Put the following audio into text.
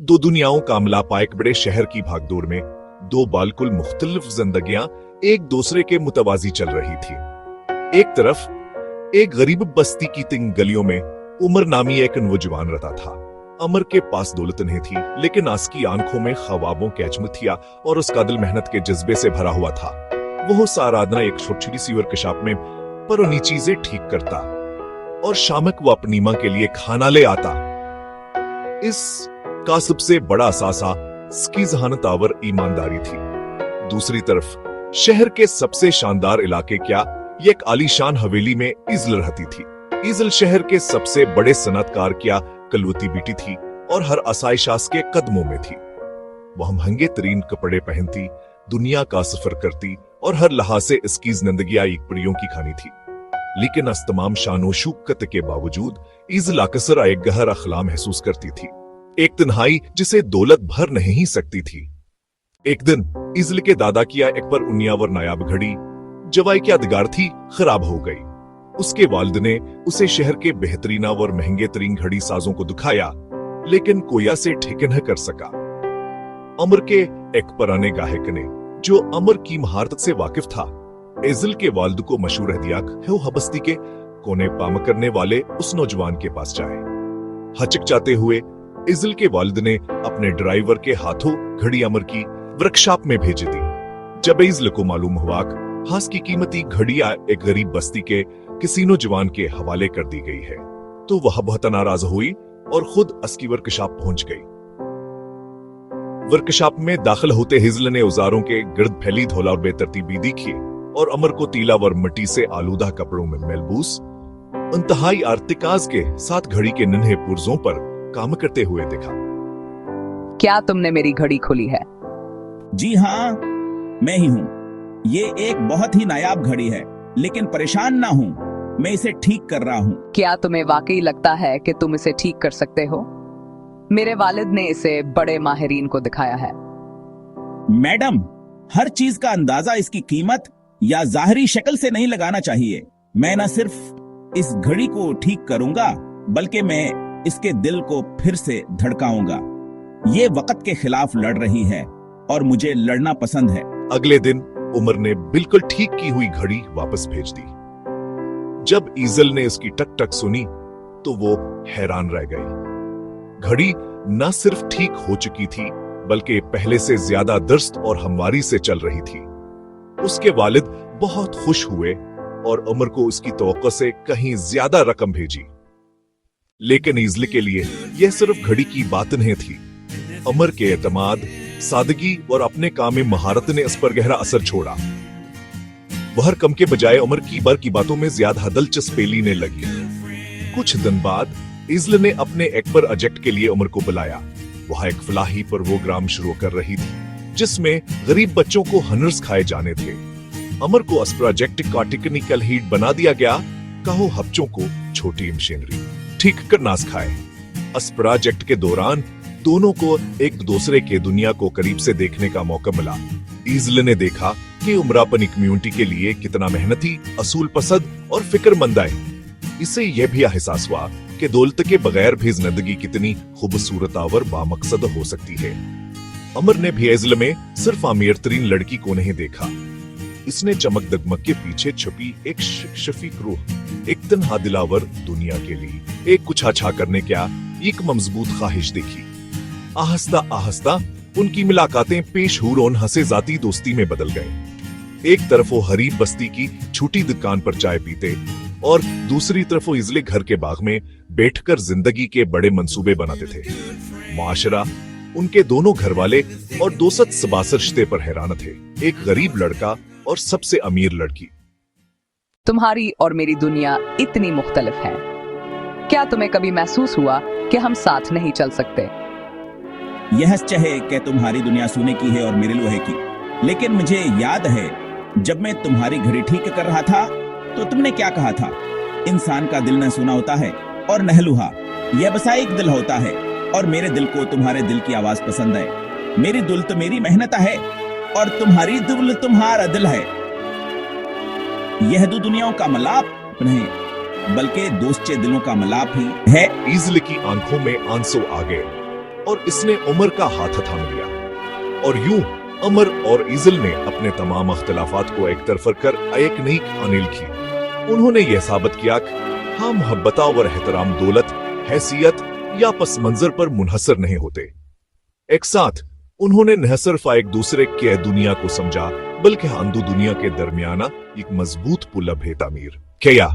दो दुनियाओं का मिलापा एक बड़े शहर की भागदौड़ में दो बालकुल मुख्तलिफ जिंदगियां एक दूसरे के मुतवाजी चल रही थी। एक तरफ एक गरीब बस्ती की तिंग गलियों में उमर नामी एक नौजवान रहता था। अमर के पास दौलत नहीं थी, लेकिन उसकी आंखों में ख्वाबों की अजमतिया और उसका दिल मेहनत के जज्बे से भरा हुआ था। वो सारादना एक छोटी सी वर्कशॉप में पुरानी चीजें ठीक करता और शामक वो अपनी मां के लिए खाना ले आता। इस का सबसे बड़ा असासा इसकी जहानतावर ईमानदारी थी। दूसरी तरफ शहर के सबसे शानदार इलाके क्या एक आलीशान हवेली में इजल रहती थी। इजल शहर के सबसे बड़े सनतकार क्या कलवती बेटी थी और हर आसाइशास के कदमों में थी। वह महंगे तरीन कपड़े पहनती, दुनिया का सफर करती और हर लिहाज से इसकी जिंदगियां एक परियों की खानी थी। लेकिन इस तमाम शानो शौकत के बावजूद इजल अक्सर एक गहरा अखला महसूस करती थी, एक तन्हाई जिसे दौलत भर नहीं सकती थी। एक दिन इजल के दादा किया एक पर उन्यावर नायाब घड़ी जवाई की यादगार थी खराब हो गई। उसके वालिद ने उसे शहर के बेहतरीन और महंगे तरीन घड़ी साजों को दिखाया, लेकिन कोया से ठीक न कर सका। अमर के एक पुराने गाहक ने, जो अमर की महारत से वाकिफ था, इजल के वालिद को मशवरा दिया कि वो बस्ती के कोने पाम करने वाले उस नौजवान के पास जाए। हचकचाते हुए इजल के वालिद ने अपने ड्राइवर के हाथों घड़ी अमर की वर्कशॉप में भेज दी। जब इजल को मालूम हुआ हास की कीमती घड़ियां एक गरीब बस्ती के किसी नौजवान के हवाले कर दी गई है, तो वह बहुत नाराज हुई और खुद उसकी वर्कशॉप पहुंच गई। वर्कशॉप में दाखिल होते हिजल ने औजारों के गिर्द फैली धौला और बेतरतीबी देखी और अमर को तीला व मिट्टी से आलूदा कपड़ों में महबूस इंतहाई आर्तिकाज के साथ घड़ी के नन्हे पुर्जों पर काम करते हुए देखा। क्या तुमने मेरी घड़ी खोली है? जी हाँ, मैं ही हूँ। ये एक बहुत ही नायाब घड़ी है, लेकिन परेशान ना हूँ, मैं इसे ठीक कर रहा हूँ। क्या तुम्हें वाकई लगता है कि तुम इसे ठीक कर सकते हो? मेरे वालिद ने इसे बड़े माहिरीन को दिखाया है। मैडम, हर चीज का अंदाजा इसकी कीमत या जाहिरी शक्ल से नहीं लगाना चाहिए। मैं न सिर्फ इस घड़ी को ठीक करूंगा, बल्कि मैं इसके दिल को फिर से धड़काऊंगा। ये वक्त के खिलाफ लड़ रही है और मुझे लड़ना पसंद है। अगले दिन उमर ने बिल्कुल ठीक की हुई घड़ी वापस भेज दी। जब ईजल ने उसकी टक टक सुनी तो वो हैरान रह गई। घड़ी न सिर्फ ठीक हो चुकी थी, बल्कि पहले से ज्यादा दुरुस्त और हमवारी से चल रही थी। उसके वालिद बहुत खुश हुए और उमर को उसकी तवक्को से कहीं ज्यादा रकम भेजी। लेकिन ईजल के लिए यह सिर्फ घड़ी की बात नहीं थी। उमर के एतमाद, सादगी और अपने काम में महारत ने इस पर गहरा असर छोड़ा। वह हर कम के बजाय उमर की बर की बातों में ज्यादा दिलचस्पी लेने लगी। कुछ दिन बाद इजल ने अपने एक पर प्रोजेक्ट के लिए उमर को बुलाया। वह एक फलाही प्रोग्राम शुरू कर रही थी, जिसमें गरीब बच्चों को हनर्स खाए जाने थे। अमर को इस प्रोजेक्ट का टेक्निकल हीड बना दिया गया, कहो बच्चों को छोटी मशीनरी ठीक करना सिखाए। इस प्रोजेक्ट के दौरान दोनों को एक दूसरे के दुनिया को करीब से देखने का मौका मिला। इजल ने देखा कि उमर अपनी कम्युनिटी के लिए कितना मेहनती, असूल पसंद और फिक्रमंद है। इससे यह भी एहसास हुआ कि दौलत के बगैर भी जिंदगी कितनी खूबसूरत और बामकसद हो सकती है। अमर ने भी इजल में सिर्फ अमीर तरीन लड़की को नहीं देखा, इसने चमक दगमग के पीछे छुपी एक शफीक रूह, एक तन्हा दिलावर दुनिया के लिए एक कुछ अच्छा करने क्या एक मजबूत ख्वाहिश देखी। आहिस्ता आहिस्ता उनकी मुलाकातें पेश हुरोन हंसे जाती दोस्ती में बदल गए। एक तरफ वो हरीब बस्ती की छोटी दुकान पर चाय पीते और दूसरी तरफ वो इजले घर के बाग में बैठकर जिंदगी के बड़े मंसूबे बनाते थे। माशरा उनके दोनों घर वाले और दोस्त सबासर रिश्ते पर हैरान थे। एक गरीब लड़का और सबसे अमीर लड़की। तुम्हारी और मेरी दुनिया इतनी मुख्तलिफ है। क्या तुम्हें कभी महसूस हुआ कि हम साथ नहीं चल सकते? यह चाहे कि तुम्हारी दुनिया सोने की है और मेरे लोहे की, लेकिन मुझे याद है जब मैं तुम्हारी घड़ी ठीक कर रहा था तो तुमने क्या कहा था? इंसान का दिल न सोना होता है और न लोहा, यह बस एक दिल होता है और मेरे दिल को तुम्हारे दिल की आवाज पसंद है। मेरी दौलत मेरी मेहनत है और तुम्हारी दौलत तुम्हारा दिल है। यह दो दुनियाओं का मिलाप नहीं, बल्कि दोस्ते दिलों का मिलाप ही है। इजल की आंखों में आंसू आ गए। और इसने उमर का हाथ थाम लिया। और यूं अमर और ईजल ने अपने तमाम अख्तिलाफात को एक तरफ कर एक नई कहानी लिखी। उन्होंने यह साबित किया कि हाँ, मोहब्बत और एहतराम दौलत, हैसियत या पस मंजर पर मुनहसर नहीं होते। एक साथ उन्होंने न सिर्फ एक दूसरे के दुनिया को समझा, बल्कि आंदू दुनिया के दरमियाना एक मजबूत पुल भी तामीर किया।